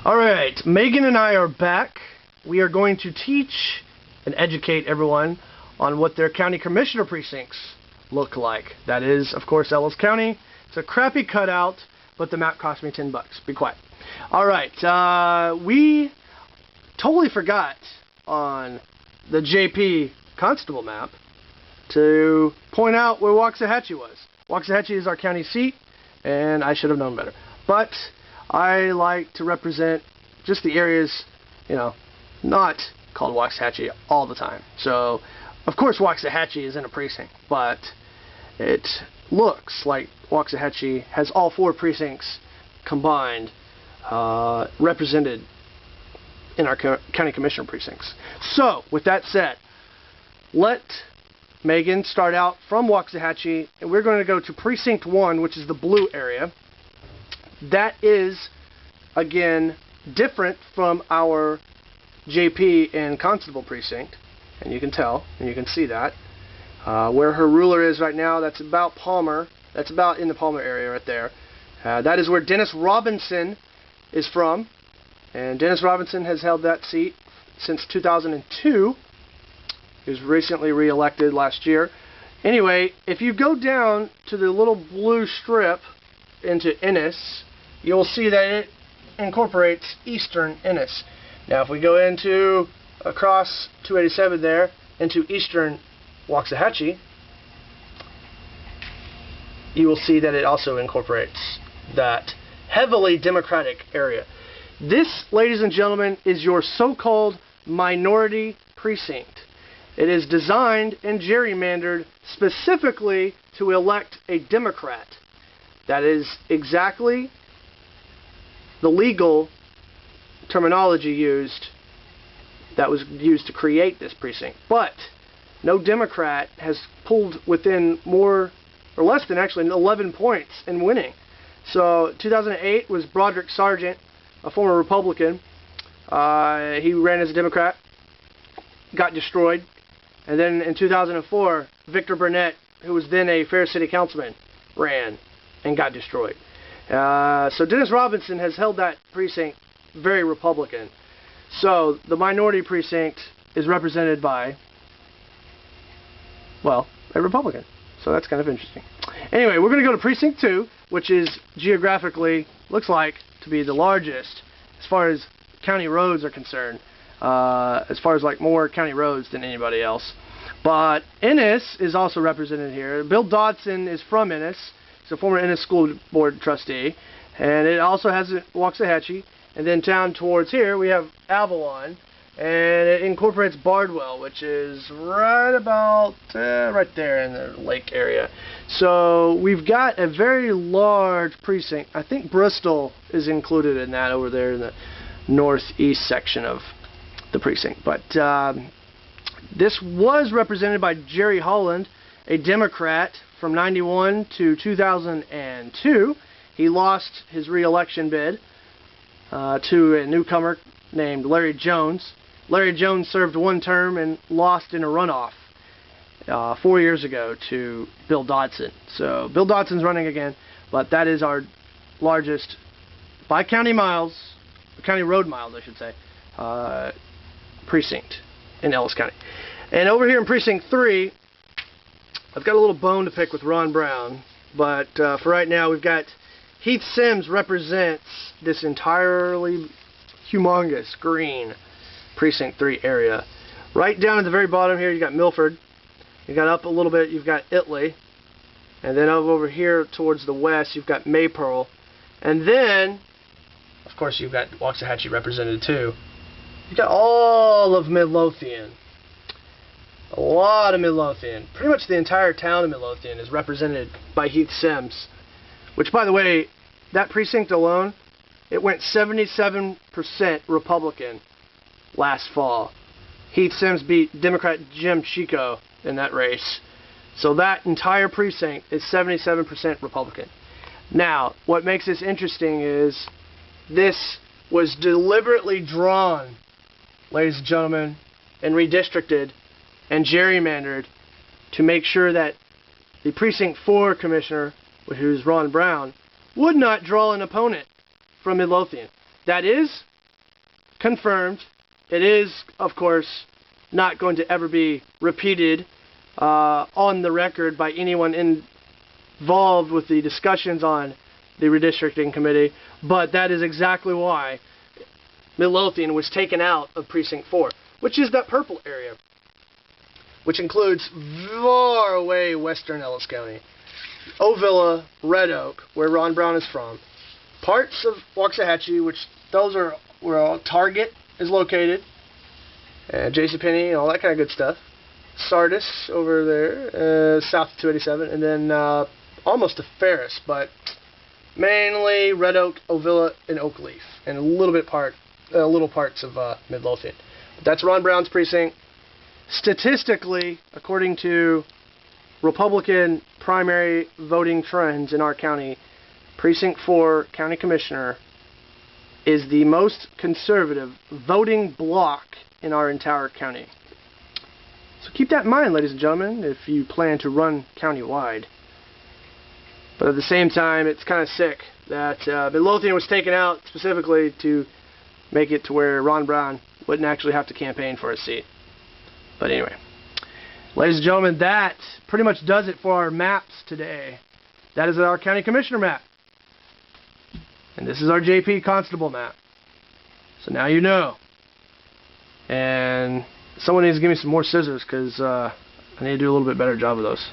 Alright, Megan and I are back. We are going to teach and educate everyone on what their county commissioner precincts look like. That is, of course, Ellis County. It's a crappy cutout, but the map cost me $10. Be quiet. Alright, we totally forgot on the JP Constable map to point out where Waxahachie was. Waxahachie is our county seat, and I should have known better. But I like to represent just the areas, you know, not called Waxahachie all the time. So, of course, Waxahachie is in a precinct, but it looks like Waxahachie has all 4 precincts combined represented in our county commissioner precincts. So, with that said, let Megan start out from Waxahachie, and we're going to go to Precinct 1, which is the blue area. That is, again, different from our JP and Constable precinct, and you can tell, and you can see that. Where her ruler is right now, that's about Palmer. That's about in the Palmer area right there. That is where Dennis Robinson is from, and Dennis Robinson has held that seat since 2002. He was recently re-elected last year. Anyway, if you go down to the little blue strip into Ennis, you'll see that it incorporates eastern Ennis. Now if we go into across 287 there into eastern Waxahachie, you will see that it also incorporates that heavily Democratic area. This, ladies and gentlemen, is your so-called minority precinct. It is designed and gerrymandered specifically to elect a Democrat. That is exactly the legal terminology used that was used to create this precinct. But no Democrat has pulled within more or less than actually 11 points in winning. So 2008 was Broderick Sargent, a former Republican. He ran as a Democrat, got destroyed. And then in 2004, Victor Burnett, who was then a Fair City councilman, ran and got destroyed. So Dennis Robinson has held that precinct very Republican. So the minority precinct is represented by, well, a Republican. So that's kind of interesting. Anyway, we're going to go to Precinct 2, which is geographically, looks like, to be the largest as far as county roads are concerned. As far as like more county roads than anybody else. But Ennis is also represented here. Bill Dodson is from Ennis. He's a former Ennis School Board trustee. And it also has Waxahachie. And then down towards here we have Avalon. And it incorporates Bardwell, which is right about right there in the lake area. So we've got a very large precinct. I think Bristol is included in that over there in the northeast section of the precinct. But this was represented by Jerry Holland, a Democrat from 91 to 2002. He lost his re-election bid to a newcomer named Larry Jones. Larry Jones served 1 term and lost in a runoff 4 years ago to Bill Dodson. So Bill Dodson's running again, but that is our largest, by county miles, county road miles I should say, precinct in Ellis County. And over here in Precinct 3, I've got a little bone to pick with Ron Brown, but for right now we've got Heath Sims represents this entirely humongous green Precinct 3 area. Right down at the very bottom here you've got Milford. You got up a little bit, you've got Italy. And then over here towards the west you've got Maypearl. And then, of course, you've got Waxahachie represented too. You've got all of Midlothian. A lot of Midlothian. Pretty much the entire town of Midlothian is represented by Heath Sims. Which, by the way, that precinct alone, it went 77% Republican last fall. Heath Sims beat Democrat Jim Chico in that race. So that entire precinct is 77% Republican. Now, what makes this interesting is this was deliberately drawn, ladies and gentlemen, and redistricted and gerrymandered to make sure that the Precinct 4 Commissioner, who's Ron Brown, would not draw an opponent from Midlothian. That is, confirmed. It is, of course, not going to ever be repeated on the record by anyone involved with the discussions on the redistricting committee, but that is exactly why Midlothian was taken out of Precinct 4, which is that purple area, which includes far away western Ellis County, Ovilla, Red Oak, where Ron Brown is from, parts of Waxahachie, which those are where Target is located, JCPenney, and all that kind of good stuff, Sardis over there, south of 287, and then almost to Ferris, but mainly Red Oak, Ovilla, and Oakleaf, and little parts of Midlothian. But that's Ron Brown's precinct. Statistically, according to Republican primary voting trends in our county, Precinct 4 County Commissioner is the most conservative voting block in our entire county. So keep that in mind, ladies and gentlemen, if you plan to run countywide. But at the same time, it's kind of sick that Midlothian was taken out specifically to make it to where Ron Brown wouldn't actually have to campaign for a seat. But anyway, ladies and gentlemen, that pretty much does it for our maps today. That is our county commissioner map. And this is our JP Constable map. So now you know. And someone needs to give me some more scissors because I need to do a little bit better job of those.